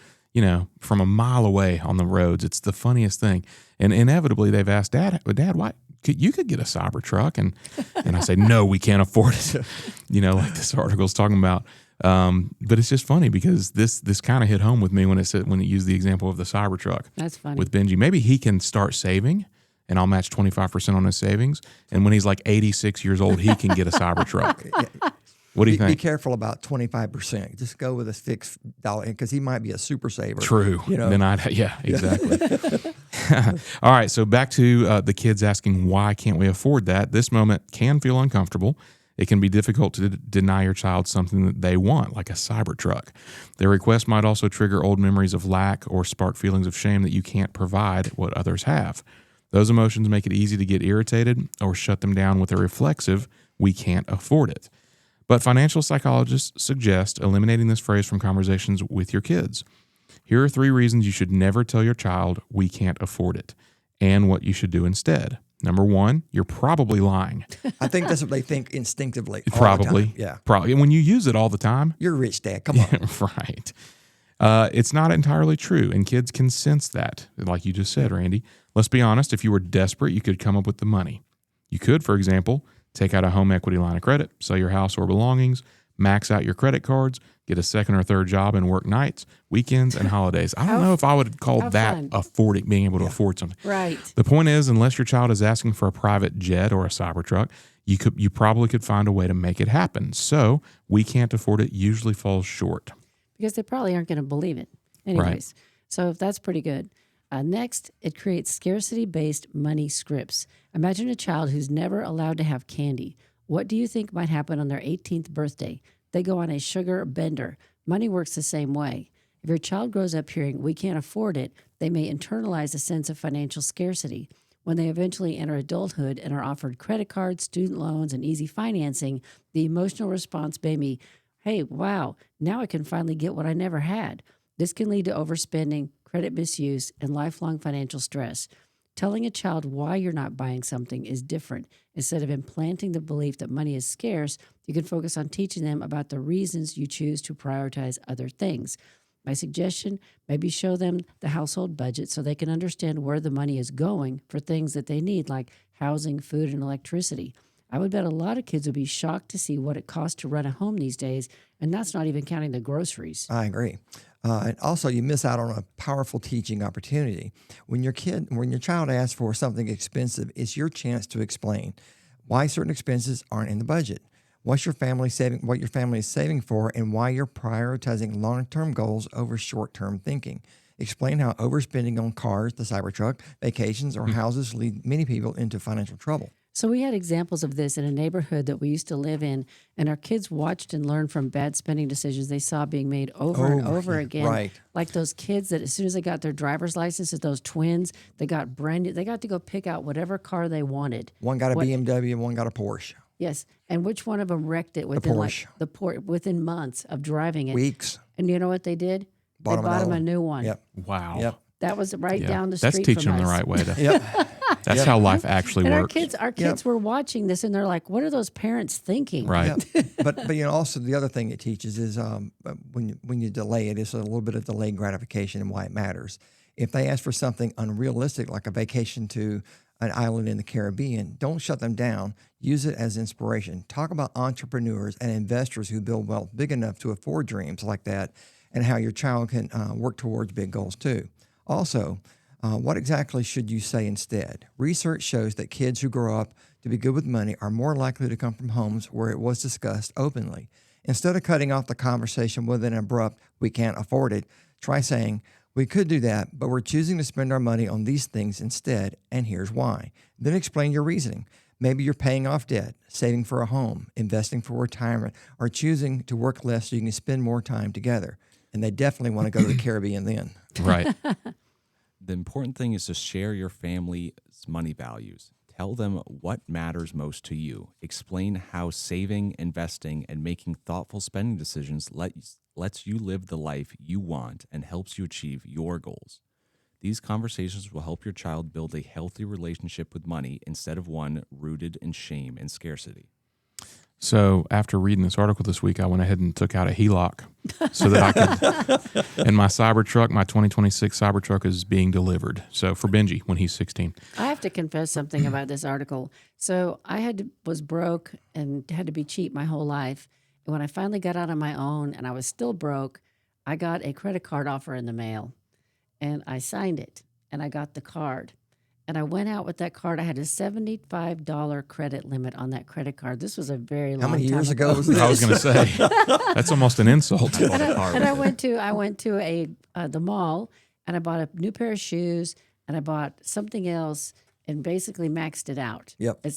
from a mile away on the roads. It's the funniest thing. And inevitably they've asked, Dad, why you could get a Cybertruck? And I say, no, we can't afford it. Like this article's talking about. But it's just funny because this kind of hit home with me when it used the example of the Cybertruck. That's funny. With Benji. Maybe he can start saving and I'll match 25% on his savings. And when he's like 86 years old, he can get a Cybertruck. What do you Be think? careful about 25%. Just go with a fixed dollar because he might be a super saver. True. You know? Then yeah, exactly. All right. So back to the kids asking, why can't we afford that? This moment can feel uncomfortable. It can be difficult to deny your child something that they want, like a Cybertruck. Their request might also trigger old memories of lack or spark feelings of shame that you can't provide what others have. Those emotions make it easy to get irritated or shut them down with a reflexive, we can't afford it. But financial psychologists suggest eliminating this phrase from conversations with your kids. Here are 3 reasons you should never tell your child, we can't afford it, and what you should do instead. Number 1, you're probably lying. I think that's what they think instinctively. all the Probably. time. Yeah. Probably. And when you use it all the time, You're rich, Dad. Come on. right. It's not entirely true, and kids can sense that, like you just said, Randy. Let's be honest, if you were desperate, you could come up with the money. You could, for example, take out a home equity line of credit, sell your house or belongings, max out your credit cards, get a second or third job and work nights, weekends, and holidays. I don't know if I would call how that fun. affording, being able to afford something. Right. The point is, unless your child is asking for a private jet or a Cybertruck, you probably could find a way to make it happen. So we can't afford it usually falls short. Because they probably aren't going to believe it. Anyways, so that's pretty good. Next, it creates scarcity-based money scripts. Imagine a child who's never allowed to have candy. What do you think might happen on their 18th birthday? They go on a sugar bender. Money works the same way. If your child grows up hearing, we can't afford it, they may internalize a sense of financial scarcity. When they eventually enter adulthood and are offered credit cards, student loans, and easy financing, the emotional response may be, hey, wow, now I can finally get what I never had. This can lead to overspending, credit misuse, and lifelong financial stress. Telling a child why you're not buying something is different. Instead of implanting the belief that money is scarce, you can focus on teaching them about the reasons you choose to prioritize other things. My suggestion, maybe show them the household budget so they can understand where the money is going for things that they need, like housing, food, and electricity. I would bet a lot of kids would be shocked to see what it costs to run a home these days, and that's not even counting the groceries. I agree. And also, you miss out on a powerful teaching opportunity. When your child asks for something expensive, it's your chance to explain why certain expenses aren't in the budget, what your family is saving for, and why you're prioritizing long-term goals over short-term thinking. Explain how overspending on cars, the Cybertruck, vacations, or houses lead many people into financial trouble. So we had examples of this in a neighborhood that we used to live in, and our kids watched and learned from bad spending decisions they saw being made over and over again. right. Like those kids that as soon as they got their driver's licenses, those twins, they got they got to go pick out whatever car they wanted. One got a BMW and one got a Porsche. Yes, and which one of them wrecked it within within months of driving it? Weeks. And you know what they did? Bought they bought another them a one. new one. Yep. Wow. Yep. That was right Yeah. down the street. That's teaching from them the us. right way. Yep. That's how life actually And works. our kids were watching this, and they're like, "What are those parents thinking?" Right. Yeah. but also the other thing it teaches is when you delay it, it's a little bit of delayed gratification and why it matters. If they ask for something unrealistic, like a vacation to an island in the Caribbean, don't shut them down. Use it as inspiration. Talk about entrepreneurs and investors who build wealth big enough to afford dreams like that, and how your child can work towards big goals too. Also, what exactly should you say instead? Research shows that kids who grow up to be good with money are more likely to come from homes where it was discussed openly. Instead of cutting off the conversation with an abrupt, we can't afford it, try saying, we could do that, but we're choosing to spend our money on these things instead, and here's why. Then explain your reasoning. Maybe you're paying off debt, saving for a home, investing for retirement, or choosing to work less so you can spend more time together. And they definitely want to go to the Caribbean then. Right. The important thing is to share your family's money values. Tell them what matters most to you. Explain how saving, investing, and making thoughtful spending decisions lets you live the life you want and helps you achieve your goals. These conversations will help your child build a healthy relationship with money instead of one rooted in shame and scarcity. So after reading this article this week, I went ahead and took out a HELOC so that I could. And my Cybertruck, my 2026 Cybertruck, is being delivered. So for Benji when he's 16. I have to confess something about this article. So was broke and had to be cheap my whole life. And when I finally got out on my own and I was still broke, I got a credit card offer in the mail, and I signed it, and I got the card. and I went out with that card. I had a $75 credit limit on that credit card. This was a very long How many time years ago was I this? was going to say that's almost an insult. And I went to the mall, and I bought a new pair of shoes, and I bought something else, and basically maxed it out. Yep. At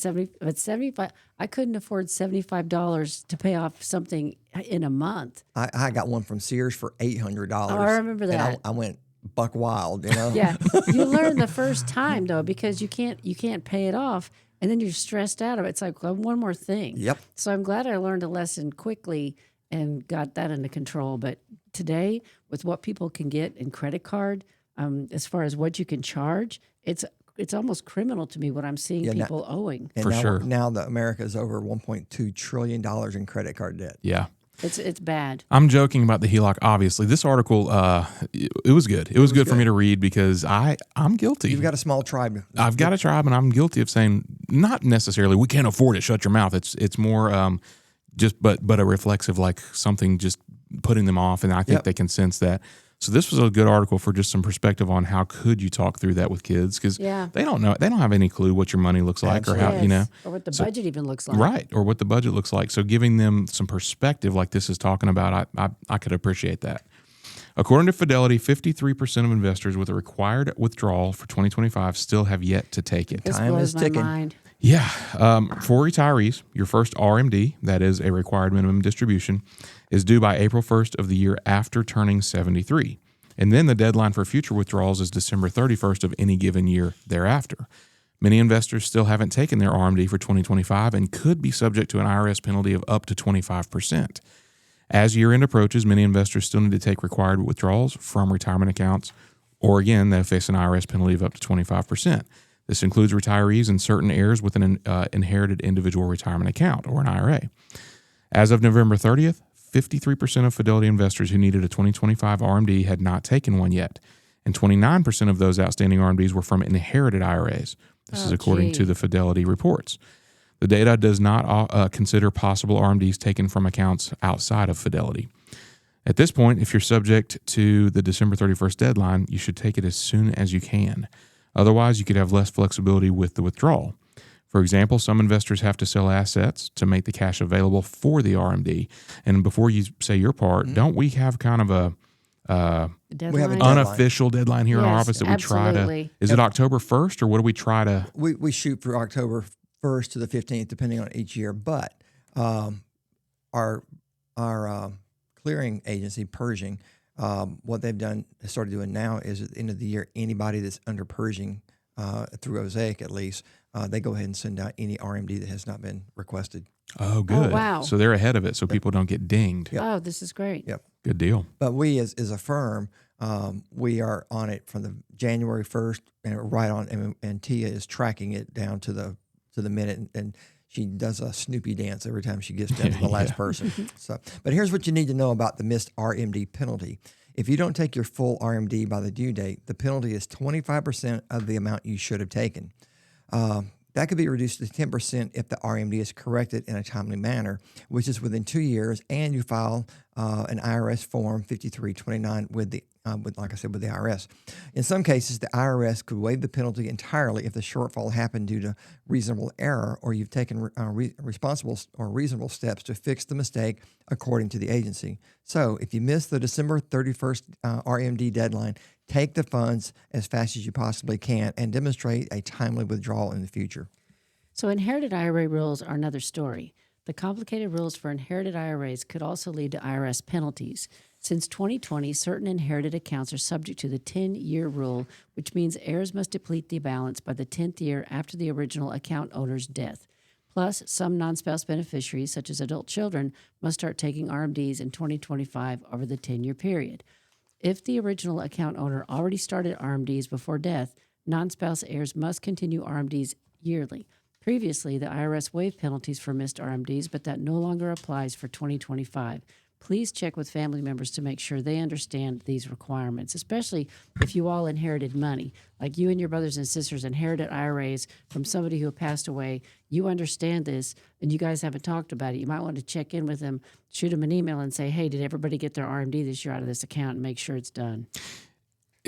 75, I couldn't afford $75 to pay off something in a month. I got one from Sears for $800. Oh, I remember And that. I went buck wild, you know? Yeah, you learn the first time though, because you can't pay it off, and then you're stressed out of it. It's like one more thing. Yep. So I'm glad I learned a lesson quickly and got that under control. But today, with what people can get in credit card, as far as what you can charge, it's almost criminal to me what I'm seeing people owing. And For sure. Now that America is over $1.2 trillion in credit card debt. Yeah. It's bad. I'm joking about the HELOC. Obviously, this article, it was good. It was good for me to read because I'm guilty. You've got a small tribe. I've got a tribe, and I'm guilty of saying not necessarily we can't afford it. Shut your mouth. It's more but a reflexive, like something just putting them off, and I think they can sense that. So this was a good article for just some perspective on how could you talk through that with kids, because they don't know, they don't have any clue what your money looks like or how or what the budget even looks like. Right, or what the budget looks like. So giving them some perspective like this is talking about, I could appreciate that. According to Fidelity, 53% of investors with a required withdrawal for 2025 still have yet to take it. This Time blows is my ticking. mind. Yeah. For retirees, your first RMD, that is a required minimum distribution, is due by April 1st of the year after turning 73. And then the deadline for future withdrawals is December 31st of any given year thereafter. Many investors still haven't taken their RMD for 2025 and could be subject to an IRS penalty of up to 25%. As year end approaches, many investors still need to take required withdrawals from retirement accounts, or again, they'll face an IRS penalty of up to 25%. This includes retirees and certain heirs with an inherited individual retirement account, or an IRA. As of November 30th, 53% of Fidelity investors who needed a 2025 RMD had not taken one yet, and 29% of those outstanding RMDs were from inherited IRAs. This is according to the Fidelity reports. The data does not consider possible RMDs taken from accounts outside of Fidelity. At this point, if you're subject to the December 31st deadline, you should take it as soon as you can. Otherwise, you could have less flexibility with the withdrawal. For example, some investors have to sell assets to make the cash available for the RMD. And before you say your part, don't we have kind of a We have a Deadline? unofficial deadline here in our Yes, office that we try to? absolutely. Is it October 1st, or what do we try to? We shoot for October 1st to the 15th, depending on each year. But our clearing agency, Pershing, what they've done, started doing now is at the end of the year, anybody that's under Pershing, through Osaic at least, they go ahead and send out any RMD that has not been requested. Oh, good. wow. So they're ahead of it, so people don't get dinged. Oh, this is great. Yep. Good deal. But we, as a firm, we are on it from the January 1st, and right on. And Tia is tracking it down to the minute, and she does a Snoopy dance every time she gets down to the last person. So, but here's what you need to know about the missed RMD penalty. If you don't take your full RMD by the due date, the penalty is 25% of the amount you should have taken. That could be reduced to 10% if the RMD is corrected in a timely manner, which is within 2 years, and you file an IRS Form 5329 with the IRS. In some cases, the IRS could waive the penalty entirely if the shortfall happened due to reasonable error, or you've taken responsible or reasonable steps to fix the mistake according to the agency. So if you miss the December 31st RMD deadline, take the funds as fast as you possibly can and demonstrate a timely withdrawal in the future. So inherited IRA rules are another story. The complicated rules for inherited IRAs could also lead to IRS penalties. Since 2020, certain inherited accounts are subject to the 10-year rule, which means heirs must deplete the balance by the 10th year after the original account owner's death. Plus, some non-spouse beneficiaries, such as adult children, must start taking RMDs in 2025 over the 10-year period. If the original account owner already started RMDs before death, non-spouse heirs must continue RMDs yearly. Previously, the IRS waived penalties for missed RMDs, but that no longer applies for 2025. Please check with family members to make sure they understand these requirements, especially if you all inherited money. Like you and your brothers and sisters inherited IRAs from somebody who passed away. You understand this, and you guys haven't talked about it. You might want to check in with them, shoot them an email and say, hey, did everybody get their RMD this year out of this account, and make sure it's done.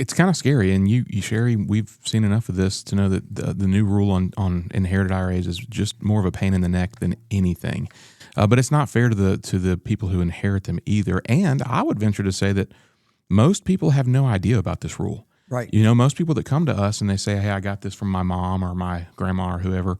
it's kind of scary. And you, Sherry, we've seen enough of this to know that the new rule on inherited IRAs is just more of a pain in the neck than anything. But it's not fair to the people who inherit them either. And I would venture to say that most people have no idea about this rule. Right. You know, most people that come to us and they say, hey, I got this from my mom or my grandma or whoever.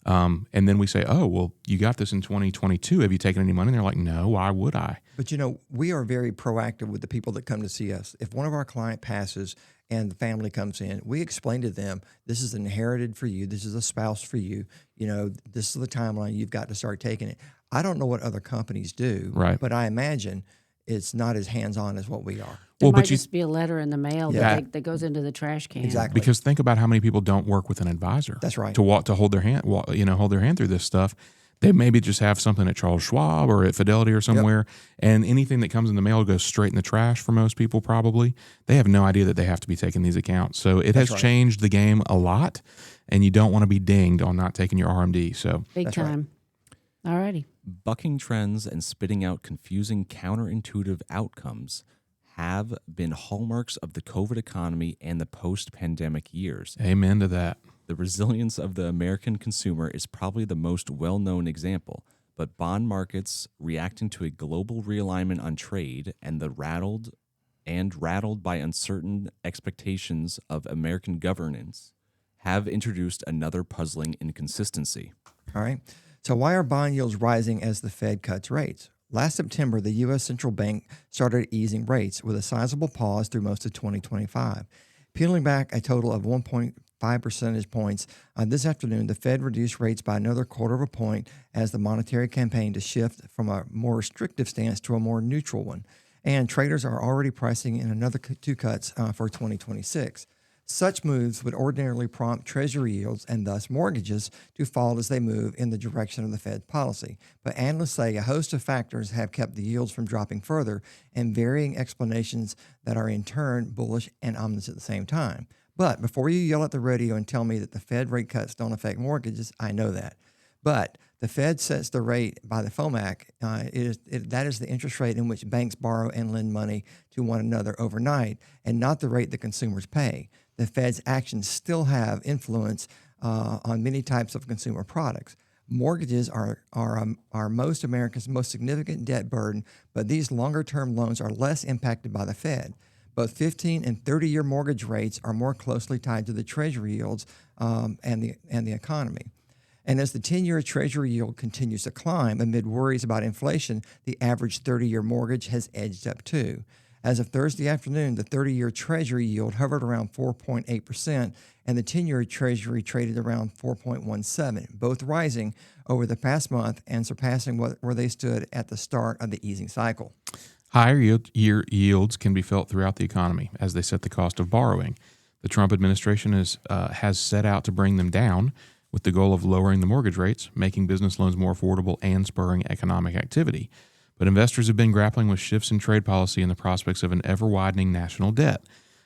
And then we say, oh, well, you got this in 2022. Have you taken any money? And they're like, no, why would I? But, you know, we are very proactive with the people that come to see us. If one of our client passes and the family comes in, we explain to them, this is inherited for you. This is a spouse for you. You know, this is the timeline. You've got to start taking it. I don't know what other companies do, Right. but I imagine it's not as hands-on as what we are. There Well, might but you- just be a letter in the mail Yeah. that goes into the trash can. Exactly. Because think about how many people don't work with an advisor. That's right. To hold their hand, hold their hand through this stuff. They maybe just have something at Charles Schwab or at Fidelity or somewhere, and anything that comes in the mail goes straight in the trash for most people. Probably they have no idea that they have to be taking these accounts. So it has right. changed the game a lot, and you don't want to be dinged on not taking your RMD. So Big That's right. time. All righty. Bucking trends and spitting out confusing counterintuitive outcomes have been hallmarks of the COVID economy and the post-pandemic years. amen to that. The resilience of the American consumer is probably the most well-known example, but bond markets reacting to a global realignment on trade and rattled by uncertain expectations of American governance have introduced another puzzling inconsistency. All right. So why are bond yields rising as the Fed cuts rates? Last September, the U.S. Central Bank started easing rates with a sizable pause through most of 2025. Peeling back a total of 1.5 percentage points, this afternoon, the Fed reduced rates by another quarter of a point as the monetary campaign to shift from a more restrictive stance to a more neutral one. And traders are already pricing in another 2 cuts for 2026. Such moves would ordinarily prompt Treasury yields and thus mortgages to fall as they move in the direction of the Fed policy. But analysts say a host of factors have kept the yields from dropping further, and varying explanations that are in turn bullish and ominous at the same time. But before you yell at the radio and tell me that the Fed rate cuts don't affect mortgages, I know that. But the Fed sets the rate by the FOMC. That is the interest rate in which banks borrow and lend money to one another overnight, and not the rate that consumers pay. The Fed's actions still have influence on many types of consumer products. Mortgages are most Americans' most significant debt burden, but these longer-term loans are less impacted by the Fed. Both 15 and 30-year mortgage rates are more closely tied to the Treasury yields and the economy. And as the 10-year Treasury yield continues to climb amid worries about inflation, the average 30-year mortgage has edged up too. As of Thursday afternoon, the 30-year Treasury yield hovered around 4.8%, and the 10-year Treasury traded around 4.17%, both rising over the past month and surpassing where they stood at the start of the easing cycle. Higher yields can be felt throughout the economy as they set the cost of borrowing. The Trump administration has set out to bring them down with the goal of lowering the mortgage rates, making business loans more affordable, and spurring economic activity. But investors have been grappling with shifts in trade policy and the prospects of an ever-widening national debt.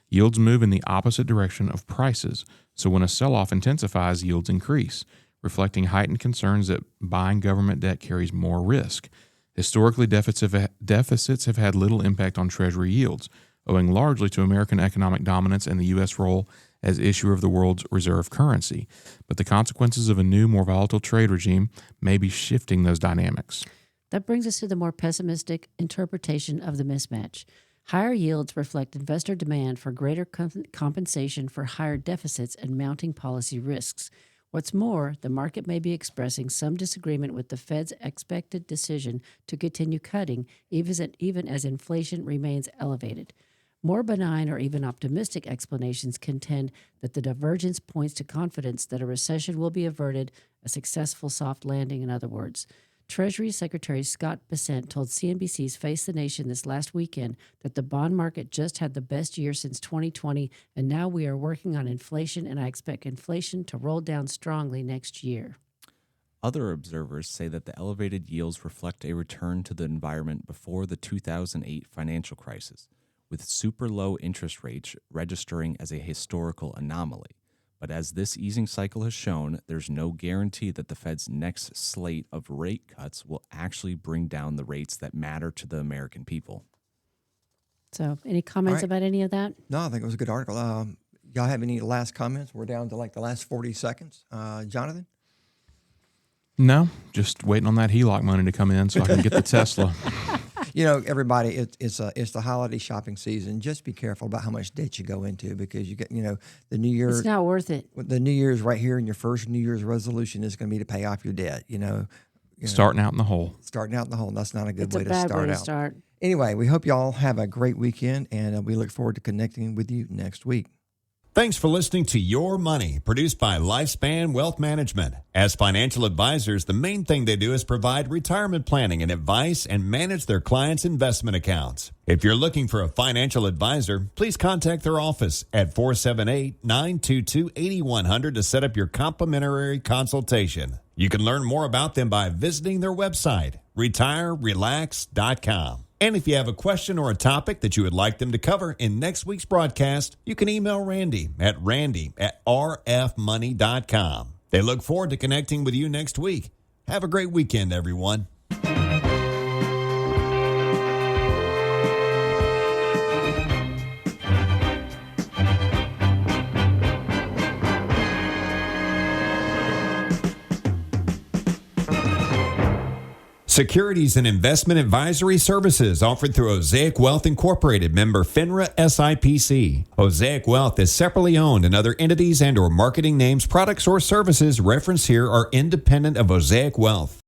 Yields move in the opposite direction of prices, so when a sell-off intensifies, yields increase, reflecting heightened concerns that buying government debt carries more risk. Historically, deficits have had little impact on Treasury yields, owing largely to American economic dominance and the U.S. role as issuer of the world's reserve currency. But the consequences of a new, more volatile trade regime may be shifting those dynamics. That brings us to the more pessimistic interpretation of the mismatch. Higher yields reflect investor demand for greater compensation for higher deficits and mounting policy risks. What's more, the market may be expressing some disagreement with the Fed's expected decision to continue cutting, even as inflation remains elevated. More benign or even optimistic explanations contend that the divergence points to confidence that a recession will be averted, a successful soft landing, in other words. Treasury Secretary Scott Bessent told CNBC's Face the Nation this last weekend that the bond market just had the best year since 2020, and now we are working on inflation, and I expect inflation to roll down strongly next year. Other observers say that the elevated yields reflect a return to the environment before the 2008 financial crisis, with super low interest rates registering as a historical anomaly. But as this easing cycle has shown, there's no guarantee that the Fed's next slate of rate cuts will actually bring down the rates that matter to the American people. So, any comments right. about any of that? No, I think it was a good article. Y'all have any last comments? We're down to like the last 40 seconds. Jonathan? No, just waiting on that HELOC money to come in so I can get the Tesla. You know, everybody, it's the holiday shopping season. Just be careful about how much debt you go into because you get, the New Year. It's not worth it. The New Year's right here, and your first New Year's resolution is going to be to pay off your debt. Starting out in the hole. Starting out in the hole. That's not a good It's way a to bad start way to out. start. Anyway, we hope y'all have a great weekend, and we look forward to connecting with you next week. Thanks for listening to Your Money, produced by Lifespan Wealth Management. As financial advisors, the main thing they do is provide retirement planning and advice and manage their clients' investment accounts. If you're looking for a financial advisor, please contact their office at 478-922-8100 to set up your complimentary consultation. You can learn more about them by visiting their website, retirerelax.com. And if you have a question or a topic that you would like them to cover in next week's broadcast, you can email Randy at rfmoney.com. They look forward to connecting with you next week. Have a great weekend, everyone. Securities and investment advisory services offered through Osaic Wealth Incorporated, member FINRA SIPC. Osaic Wealth is separately owned, and other entities and or marketing names, products, or services referenced here are independent of Osaic Wealth.